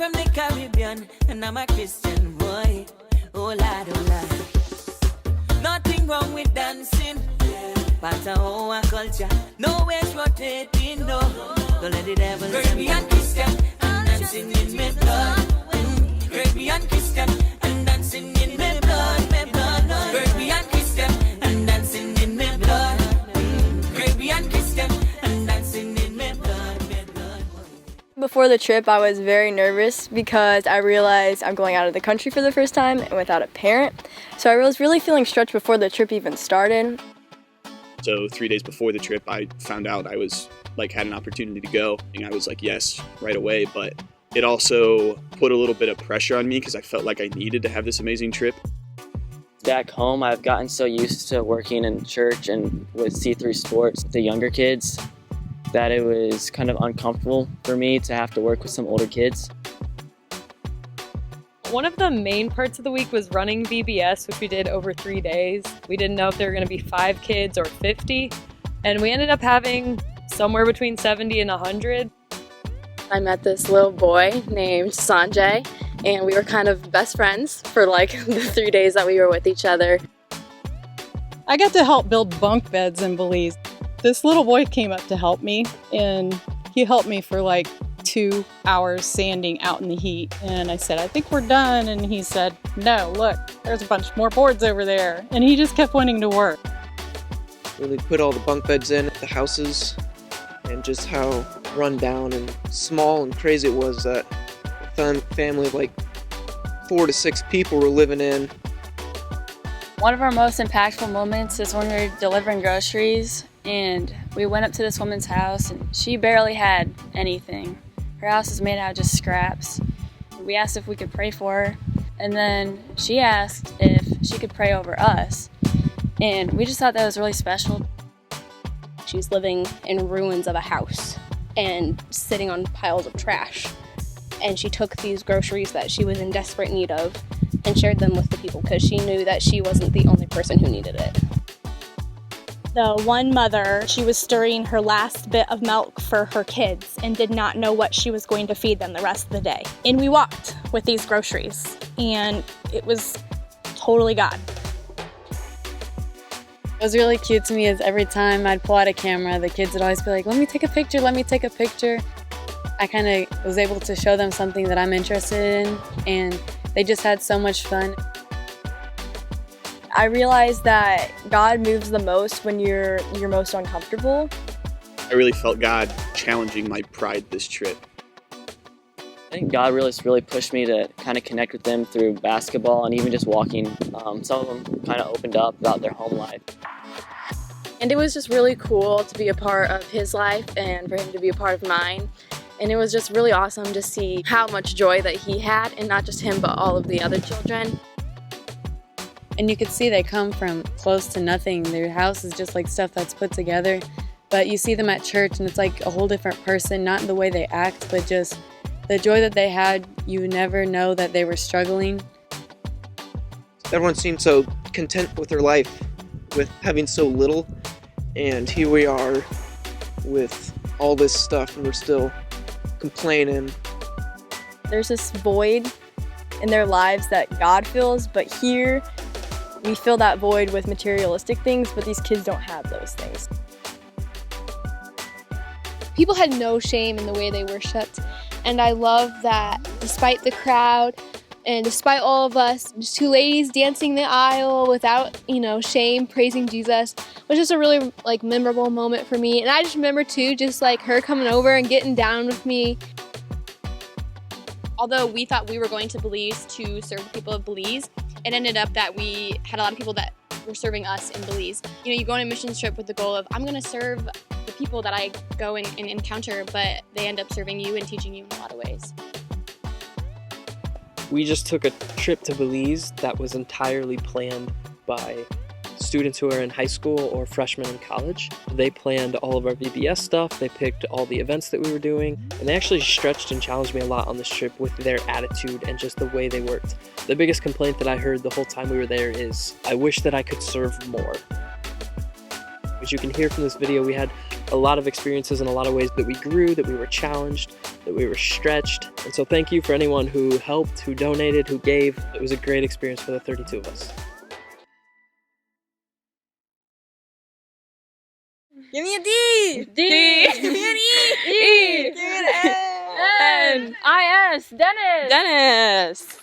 from the Caribbean, and I'm a Christian boy. Oh Lord, oh Lord. Nothing wrong with dancing. Part of our culture. No ways rotating, no. Don't let the devil Caribbean Christian and dancing in my blood. Caribbean Christian and dancing in my blood, my blood. Caribbean Christian and dancing in my blood. Caribbean Christian and dancing in my blood, my blood. Before the trip, I was very nervous because I realized I'm going out of the country for the first time and without a parent. So I was really feeling stretched before the trip even started. So 3 days before the trip, I found out I was had an opportunity to go, and I was like, yes, right away. But it also put a little bit of pressure on me because I felt like I needed to have this amazing trip. Back home, I've gotten so used to working in church and with C3 Sports, the younger kids, that it was kind of uncomfortable for me to have to work with some older kids. One of the main parts of the week was running VBS, which we did over 3 days. We didn't know if there were going to be 5 kids or 50, and we ended up having somewhere between 70 and 100. I met this little boy named Sanjay, and we were kind of best friends for the 3 days that we were with each other. I got to help build bunk beds in Belize. This little boy came up to help me, and he helped me for 2 hours sanding out in the heat. And I said, I think we're done. And he said, no, look, there's a bunch more boards over there. And he just kept wanting to work. Really put all the bunk beds in at the houses, and just how run down and small and crazy it was that a family of 4 to 6 people were living in. One of our most impactful moments is when we were delivering groceries, and we went up to this woman's house, and she barely had anything. Her house is made out of just scraps. We asked if we could pray for her, and then she asked if she could pray over us, and we just thought that was really special. She was living in ruins of a house and sitting on piles of trash. And she took these groceries that she was in desperate need of and shared them with the people because she knew that she wasn't the only person who needed it. The one mother, she was stirring her last bit of milk for her kids and did not know what she was going to feed them the rest of the day. And we walked with these groceries, and it was totally God. What was really cute to me is every time I'd pull out a camera, the kids would always be like, let me take a picture, let me take a picture. I kind of was able to show them something that I'm interested in, and they just had so much fun. I realized that God moves the most when you're most uncomfortable. I really felt God challenging my pride this trip. I think God really pushed me to kind of connect with them through basketball and even just walking. Some of them kind of opened up about their home life. And it was just really cool to be a part of his life and for him to be a part of mine. And it was just really awesome to see how much joy that he had, and not just him, but all of the other children. And you could see they come from close to nothing. Their house is just stuff that's put together. But you see them at church and it's a whole different person, not in the way they act, but just the joy that they had. You never know that they were struggling. Everyone seemed so content with their life, with having so little. And here we are with all this stuff, and we're still complaining. There's this void in their lives that God fills, but here we fill that void with materialistic things, but these kids don't have those things. People had no shame in the way they worshiped, and I love that despite the crowd and despite all of us, just 2 ladies dancing the aisle without, shame, praising Jesus, was just a really memorable moment for me. And I just remember too, just her coming over and getting down with me. Although we thought we were going to Belize to serve the people of Belize, it ended up that we had a lot of people that were serving us in Belize. You go on a mission trip with the goal of, I'm going to serve the people that I go and encounter, but they end up serving you and teaching you in a lot of ways. We just took a trip to Belize that was entirely planned by students who are in high school or freshmen in college. They planned all of our VBS stuff, they picked all the events that we were doing, and they actually stretched and challenged me a lot on this trip with their attitude and just the way they worked. The biggest complaint that I heard the whole time we were there is, I wish that I could serve more. As you can hear from this video, we had a lot of experiences in a lot of ways that we grew, that we were challenged, that we were stretched. And so thank you for anyone who helped, who donated, who gave. It was a great experience for the 32 of us. Give me a D! D! Give me an E! E! Give me an N! N! I-S! Dennis! Dennis!